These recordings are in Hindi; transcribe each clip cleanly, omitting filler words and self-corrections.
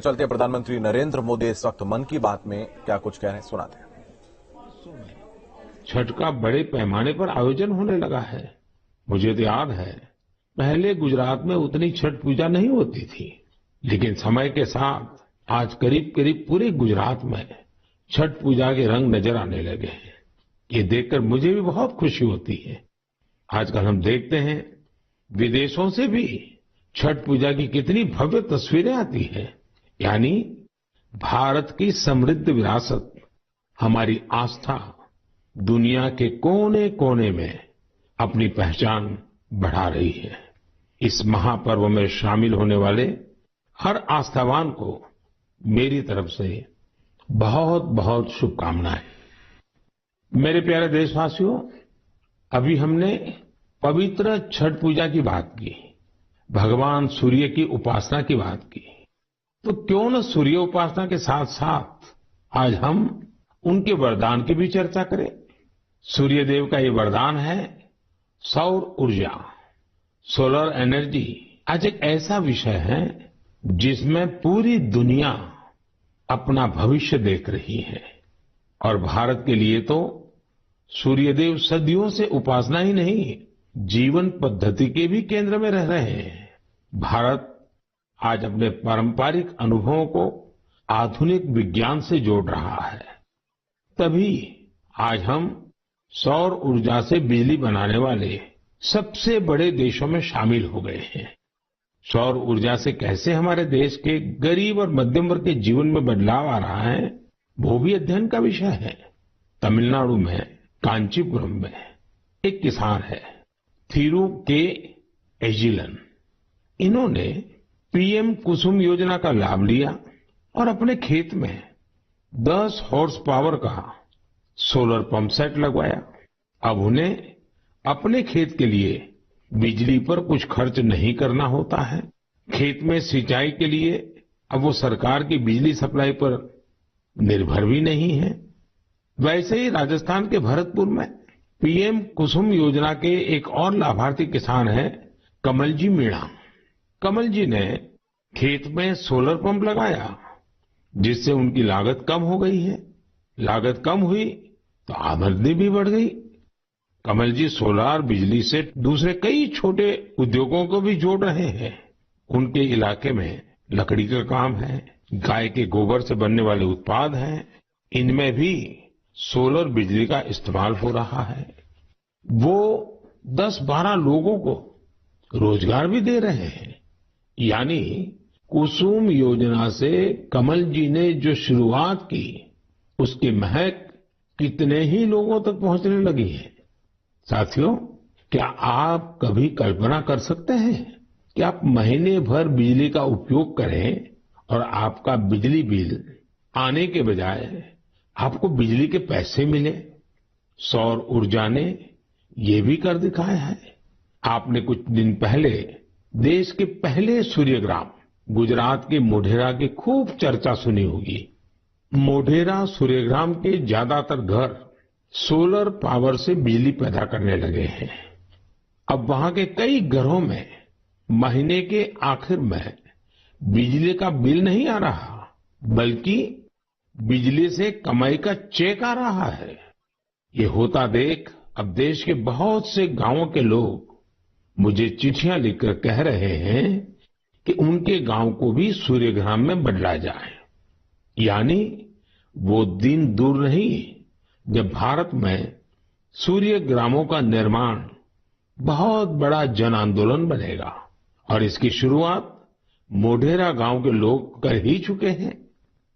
चलते प्रधानमंत्री नरेंद्र मोदी इस वक्त मन की बात में क्या कुछ कह रहे हैं, सुनाते हैं। छठ का बड़े पैमाने पर आयोजन होने लगा है। मुझे तो याद है, पहले गुजरात में उतनी छठ पूजा नहीं होती थी, लेकिन समय के साथ आज करीब करीब पूरे गुजरात में छठ पूजा के रंग नजर आने लगे हैं। ये देखकर मुझे भी बहुत खुशी होती है। आजकल हम देखते हैं विदेशों से भी छठ पूजा की कितनी भव्य तस्वीरें आती हैं। यानी भारत की समृद्ध विरासत, हमारी आस्था दुनिया के कोने कोने में अपनी पहचान बढ़ा रही है। इस महापर्व में शामिल होने वाले हर आस्थावान को मेरी तरफ से बहुत बहुत शुभकामनाएं। मेरे प्यारे देशवासियों, अभी हमने पवित्र छठ पूजा की बात की, भगवान सूर्य की उपासना की बात की। तो क्यों न सूर्य उपासना के साथ साथ आज हम उनके वरदान की भी चर्चा करें। सूर्य देव का ये वरदान है सौर ऊर्जा, सोलर एनर्जी। आज एक ऐसा विषय है जिसमें पूरी दुनिया अपना भविष्य देख रही है, और भारत के लिए तो सूर्यदेव सदियों से उपासना ही नहीं, जीवन पद्धति के भी केंद्र में रह रहे हैं। भारत आज अपने पारंपरिक अनुभवों को आधुनिक विज्ञान से जोड़ रहा है। तभी आज हम सौर ऊर्जा से बिजली बनाने वाले सबसे बड़े देशों में शामिल हो गए हैं। सौर ऊर्जा से कैसे हमारे देश के गरीब और मध्यम वर्ग के जीवन में बदलाव आ रहा है, वो भी अध्ययन का विषय है। तमिलनाडु में कांचीपुरम में एक किसान है, थिरु के एजिलन। इन्होंने पीएम कुसुम योजना का लाभ लिया और अपने खेत में 10 हॉर्स पावर का सोलर पंप सेट लगवाया। अब उन्हें अपने खेत के लिए बिजली पर कुछ खर्च नहीं करना होता है। खेत में सिंचाई के लिए अब वो सरकार की बिजली सप्लाई पर निर्भर भी नहीं है। वैसे ही राजस्थान के भरतपुर में पीएम कुसुम योजना के एक और लाभार्थी किसान हैं कमलजी मीणा। कमल जी ने खेत में सोलर पंप लगाया, जिससे उनकी लागत कम हो गई है। लागत कम हुई तो आमदनी भी बढ़ गई। कमल जी सोलार बिजली से दूसरे कई छोटे उद्योगों को भी जोड़ रहे हैं। उनके इलाके में लकड़ी का काम है, गाय के गोबर से बनने वाले उत्पाद हैं, इनमें भी सोलर बिजली का इस्तेमाल हो रहा है। वो 10-12 लोगों को रोजगार भी दे रहे हैं। यानी कुसुम योजना से कमल जी ने जो शुरुआत की, उसकी महक कितने ही लोगों तक पहुंचने लगी है। साथियों, क्या आप कभी कल्पना कर सकते हैं कि आप महीने भर बिजली का उपयोग करें और आपका बिजली बिल आने के बजाय आपको बिजली के पैसे मिले? सौर ऊर्जा ने ये भी कर दिखाया है। आपने कुछ दिन पहले देश के पहले सूर्यग्राम गुजरात के मोढेरा की खूब चर्चा सुनी होगी। मोढेरा सूर्यग्राम के ज्यादातर घर सोलर पावर से बिजली पैदा करने लगे हैं। अब वहां के कई घरों में महीने के आखिर में बिजली का बिल नहीं आ रहा, बल्कि बिजली से कमाई का चेक आ रहा है। ये होता देख अब देश के बहुत से गांवों के लोग मुझे चिट्ठियां लिखकर कह रहे हैं कि उनके गांव को भी सूर्यग्राम में बदला जाए। यानी वो दिन दूर नहीं जब भारत में सूर्यग्रामों का निर्माण बहुत बड़ा जन आंदोलन बनेगा, और इसकी शुरुआत मोढेरा गांव के लोग कर ही चुके हैं।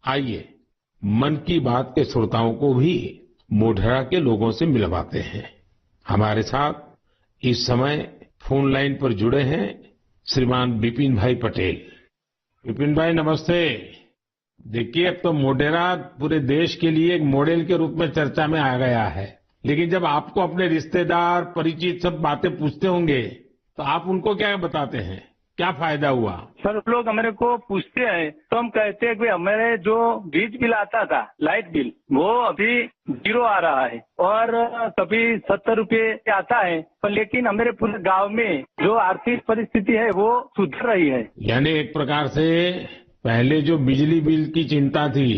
आइए मन की बात के श्रोताओं को भी मोढेरा के लोगों से मिलवाते हैं। हमारे साथ इस समय फोन लाइन पर जुड़े हैं श्रीमान विपिन भाई पटेल। विपिन भाई नमस्ते। देखिए, अब तो मोढेरा पूरे देश के लिए एक मॉडल के रूप में चर्चा में आ गया है, लेकिन जब आपको अपने रिश्तेदार परिचित सब बातें पूछते होंगे तो आप उनको क्या बताते हैं? क्या फायदा हुआ? सर, लोग हमारे को पूछते हैं तो हम कहते हैं कि हमारे जो बीज बिल आता था, लाइट बिल, वो अभी 0 आ रहा है और कभी 70 रुपये आता है, पर लेकिन हमारे पूरे गांव में जो आर्थिक परिस्थिति है वो सुधर रही है। यानी एक प्रकार से पहले जो बिजली बिल की चिंता थी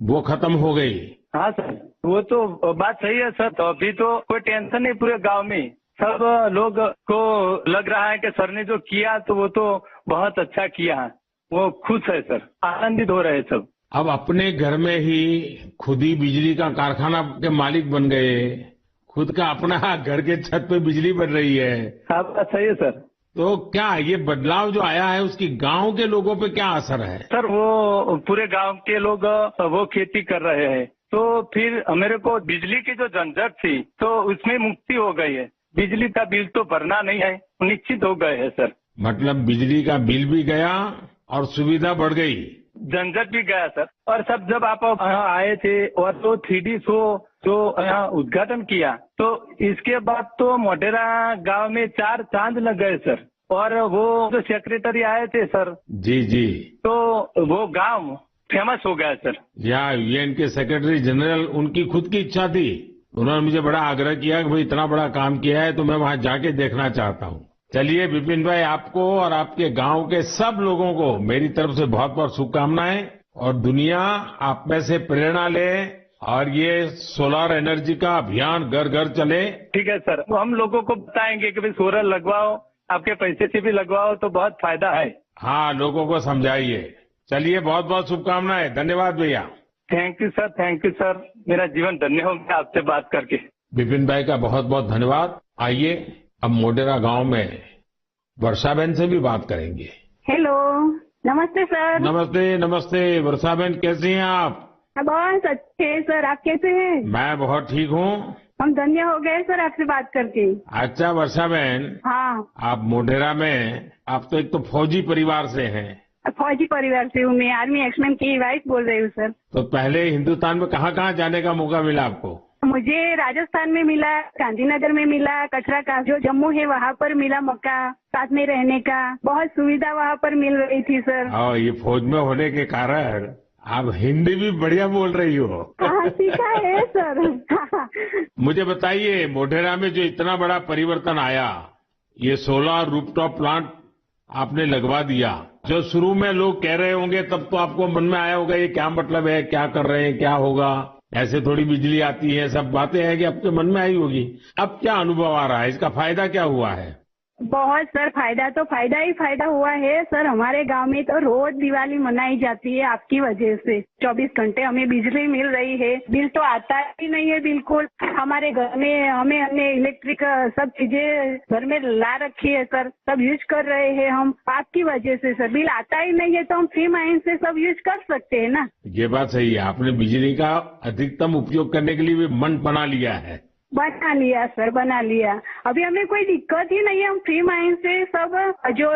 वो खत्म हो गई। हाँ सर, वो तो बात सही है सर। तो अभी तो कोई टेंशन नहीं पूरे गांव में। सब लोग को लग रहा है कि सर ने जो किया तो वो तो बहुत अच्छा किया है। वो खुश है सर, आनंदित हो रहे हैं सब। अब अपने घर में ही खुद ही बिजली का कारखाना के मालिक बन गए, खुद का अपना घर के छत पे बिजली बन रही है। हाँ, बात सही है सर। तो क्या ये बदलाव जो आया है उसकी गांव के लोगों पे क्या असर है? सर वो पूरे गांव के लोग वो खेती कर रहे हैं, तो फिर मेरे को बिजली की जो झंझट थी तो उसमें मुक्ति हो गई है। बिजली का बिल तो भरना नहीं है, निश्चित हो गए है सर। मतलब बिजली का बिल भी गया और सुविधा बढ़ गई, झंझट भी गया सर। और सब जब आप यहाँ आए थे और तो 3D शो जो यहाँ उद्घाटन किया, तो इसके बाद तो मोढेरा गांव में 4 चांद लग गए सर। और वो जो सेक्रेटरी आए थे सर, जी जी, तो वो गांव फेमस हो गया सर। या यूएन के सेक्रेटरी जनरल, उनकी खुद की इच्छा थी, उन्होंने मुझे बड़ा आग्रह किया कि भाई इतना बड़ा काम किया है तो मैं वहां जाके देखना चाहता हूँ। चलिए विपिन भाई, आपको और आपके गांव के सब लोगों को मेरी तरफ से बहुत बहुत शुभकामनाएं। और दुनिया आप में से प्रेरणा ले और ये सोलर एनर्जी का अभियान घर घर चले। ठीक है सर, वो हम लोगों को बताएंगे कि भाई सोलर लगवाओ, आपके पैसे से भी लगवाओ तो बहुत फायदा है। हाँ, लोगों को समझाइए। चलिए, बहुत बहुत शुभकामनाएं। धन्यवाद भैया। Thank you sir, thank you sir. मेरा जीवन धन्य हो गया आपसे बात करके। विपिन भाई का बहुत बहुत धन्यवाद। आइए अब मोढेरा गांव में वर्षाबेन से भी बात करेंगे। हेलो, नमस्ते सर। नमस्ते नमस्ते। वर्षाबेन, कैसी हैं आप? बहुत अच्छे हैं सर, आप कैसे हैं? मैं बहुत ठीक हूँ। हम धन्य हो गए सर आपसे बात करके। अच्छा वर्षाबेन, हाँ, आप मोढेरा में, आप तो एक तो फौजी परिवार से हैं। फौजी परिवार से हूँ मैं, आर्मी एक्समैन की वाइफ बोल रही हूँ सर। तो पहले हिंदुस्तान में कहाँ कहाँ जाने का मौका मिला आपको? मुझे राजस्थान में मिला, गांधीनगर में मिला, कचरा का जो जम्मू है वहाँ पर मिला मौका, साथ में रहने का बहुत सुविधा वहाँ पर मिल रही थी सर। और ये फौज में होने के कारण आप हिंदी भी बढ़िया बोल रही हो। हाँ, सीखा है सर। मुझे बताइए, मोढेरा में जो इतना बड़ा परिवर्तन आया, ये सोलर रूफटॉप प्लांट आपने लगवा दिया, जो शुरू में लोग कह रहे होंगे तब तो आपको मन में आया होगा ये क्या मतलब है, क्या कर रहे हैं, क्या होगा, ऐसे थोड़ी बिजली आती है, सब बातें हैं कि आपके मन में आई होगी। अब क्या अनुभव आ रहा है, इसका फायदा क्या हुआ है? बहुत सर, फायदा तो फायदा ही फायदा हुआ है सर। हमारे गांव में तो रोज दिवाली मनाई जाती है आपकी वजह से। 24 घंटे हमें बिजली मिल रही है, बिल तो आता ही नहीं है बिल्कुल। हमारे घर में हमने इलेक्ट्रिक सब चीजें घर में ला रखी है सर, सब यूज कर रहे हैं हम आपकी वजह से सर। बिल आता ही नहीं है तो हम फ्री माइंड से सब यूज कर सकते हैं ना। ये बात सही है, आपने बिजली का अधिकतम उपयोग करने के लिए भी मन बना लिया है। बना लिया सर, बना लिया। अभी हमें कोई दिक्कत ही नहीं है, हम फ्री माइंड से सब जो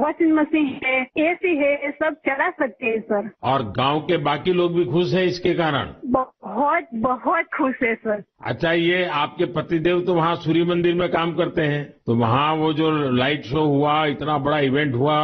वॉशिंग मशीन है, एसी है, सब चला सकते हैं सर। और गांव के बाकी लोग भी खुश हैं इसके कारण? बहुत बहुत खुश है सर। अच्छा, ये आपके पतिदेव तो वहाँ सूर्य मंदिर में काम करते हैं, तो वहाँ वो जो लाइट शो हुआ, इतना बड़ा इवेंट हुआ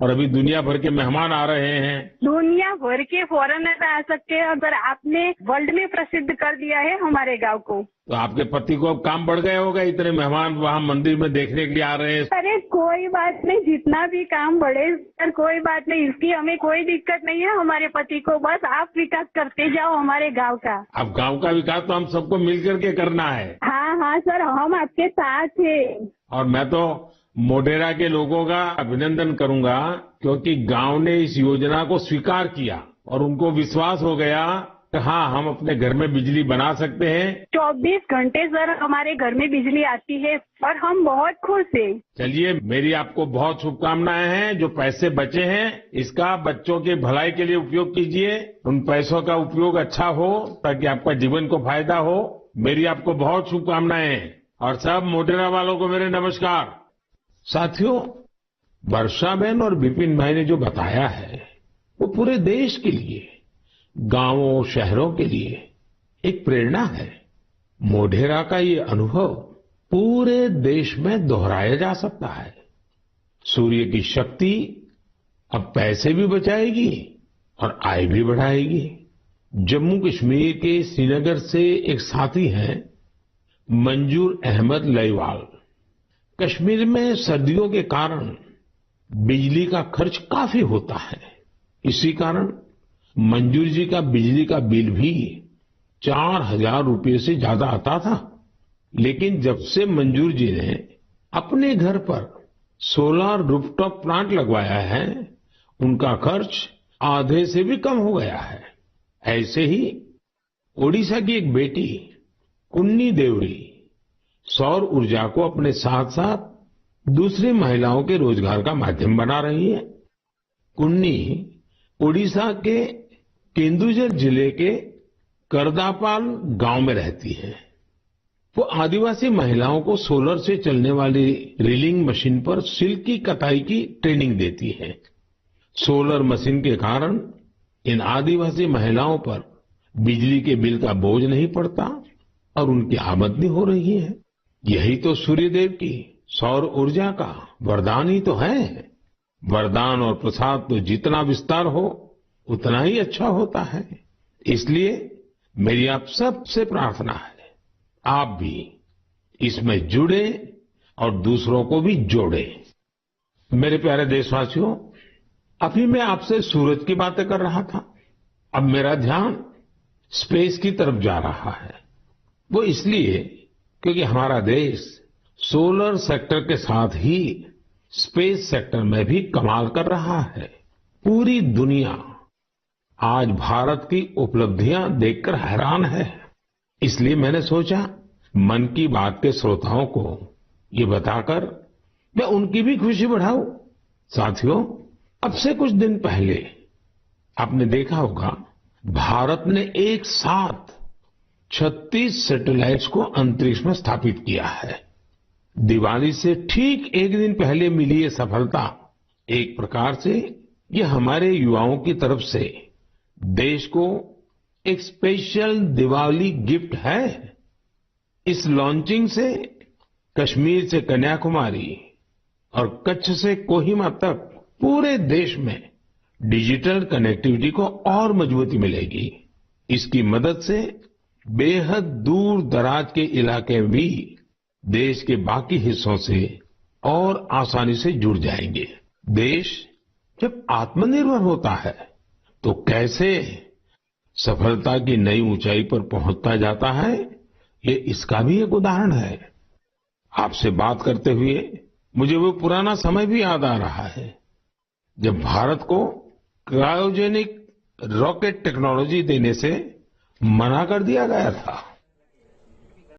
और अभी दुनिया भर के मेहमान आ रहे हैं। दुनिया भर के फॉरेनर आ सकते हैं, अगर आपने वर्ल्ड में प्रसिद्ध कर दिया है हमारे गांव को। तो आपके पति को अब काम बढ़ गया होगा, इतने मेहमान वहाँ मंदिर में देखने के लिए आ रहे हैं। अरे कोई बात नहीं, जितना भी काम बढ़े सर, कोई बात नहीं, इसकी हमें कोई दिक्कत नहीं है हमारे पति को। बस आप विकास करते जाओ हमारे गांव का। अब गांव का विकास तो हम सबको मिल करके करना है। हाँ हाँ सर, हम आपके साथ हैं। और मैं तो मोढेरा के लोगों का अभिनंदन करूंगा, क्योंकि गांव ने इस योजना को स्वीकार किया और उनको विश्वास हो गया कि हाँ, हम अपने घर में बिजली बना सकते हैं। 24 घंटे सर हमारे घर में बिजली आती है और हम बहुत खुश हैं। चलिए, मेरी आपको बहुत शुभकामनाएं हैं। जो पैसे बचे हैं इसका बच्चों के भलाई के लिए उपयोग कीजिए, उन पैसों का उपयोग अच्छा हो ताकि आपका जीवन को फायदा हो। मेरी आपको बहुत शुभकामनाएं हैं और सब मोढेरा वालों को मेरे नमस्कार। साथियों, वर्षाबेन और विपिन भाई ने जो बताया है वो पूरे देश के लिए, गांवों शहरों के लिए एक प्रेरणा है। मोढेरा का ये अनुभव पूरे देश में दोहराया जा सकता है। सूर्य की शक्ति अब पैसे भी बचाएगी और आय भी बढ़ाएगी। जम्मू कश्मीर के श्रीनगर से एक साथी हैं मंजूर अहमद लईवाल। कश्मीर में सर्दियों के कारण बिजली का खर्च काफी होता है, इसी कारण मंजूर जी का बिजली का बिल भी 4,000 रुपये से ज्यादा आता था। लेकिन जब से मंजूर जी ने अपने घर पर सोलर रूफटॉप प्लांट लगवाया है, उनका खर्च आधे से भी कम हो गया है। ऐसे ही ओडिशा की एक बेटी कुन्नी देवरी सौर ऊर्जा को अपने साथ साथ दूसरी महिलाओं के रोजगार का माध्यम बना रही है। कुन्नी ओडिशा के केंदुझर जिले के करदापाल गांव में रहती है। वो आदिवासी महिलाओं को सोलर से चलने वाली रीलिंग मशीन पर सिल्क की कताई की ट्रेनिंग देती है। सोलर मशीन के कारण इन आदिवासी महिलाओं पर बिजली के बिल का बोझ नहीं पड़ता और उनकी आमदनी हो रही है। यही तो सूर्यदेव की सौर ऊर्जा का वरदान ही तो है। वरदान और प्रसाद तो जितना विस्तार हो उतना ही अच्छा होता है। इसलिए मेरी आप सबसे प्रार्थना है, आप भी इसमें जुड़े और दूसरों को भी जोड़े। मेरे प्यारे देशवासियों, अभी मैं आपसे सूरज की बातें कर रहा था। अब मेरा ध्यान स्पेस की तरफ जा रहा है। वो इसलिए क्योंकि हमारा देश सोलर सेक्टर के साथ ही स्पेस सेक्टर में भी कमाल कर रहा है। पूरी दुनिया आज भारत की उपलब्धियां देखकर हैरान है। इसलिए मैंने सोचा मन की बात के श्रोताओं को ये बताकर मैं उनकी भी खुशी बढ़ाऊं। साथियों, अब से कुछ दिन पहले आपने देखा होगा, भारत ने एक साथ 36 सैटेलाइट्स को अंतरिक्ष में स्थापित किया है। दिवाली से ठीक एक दिन पहले मिली ये सफलता एक प्रकार से ये हमारे युवाओं की तरफ से देश को एक स्पेशल दिवाली गिफ्ट है। इस लॉन्चिंग से कश्मीर से कन्याकुमारी और कच्छ से कोहिमा तक पूरे देश में डिजिटल कनेक्टिविटी को और मजबूती मिलेगी। इसकी मदद से बेहद दूर दराज के इलाके भी देश के बाकी हिस्सों से और आसानी से जुड़ जाएंगे। देश जब आत्मनिर्भर होता है तो कैसे सफलता की नई ऊंचाई पर पहुंचता जाता है, ये इसका भी एक उदाहरण है। आपसे बात करते हुए मुझे वो पुराना समय भी याद आ रहा है जब भारत को क्रायोजेनिक रॉकेट टेक्नोलॉजी देने से मना कर दिया गया था।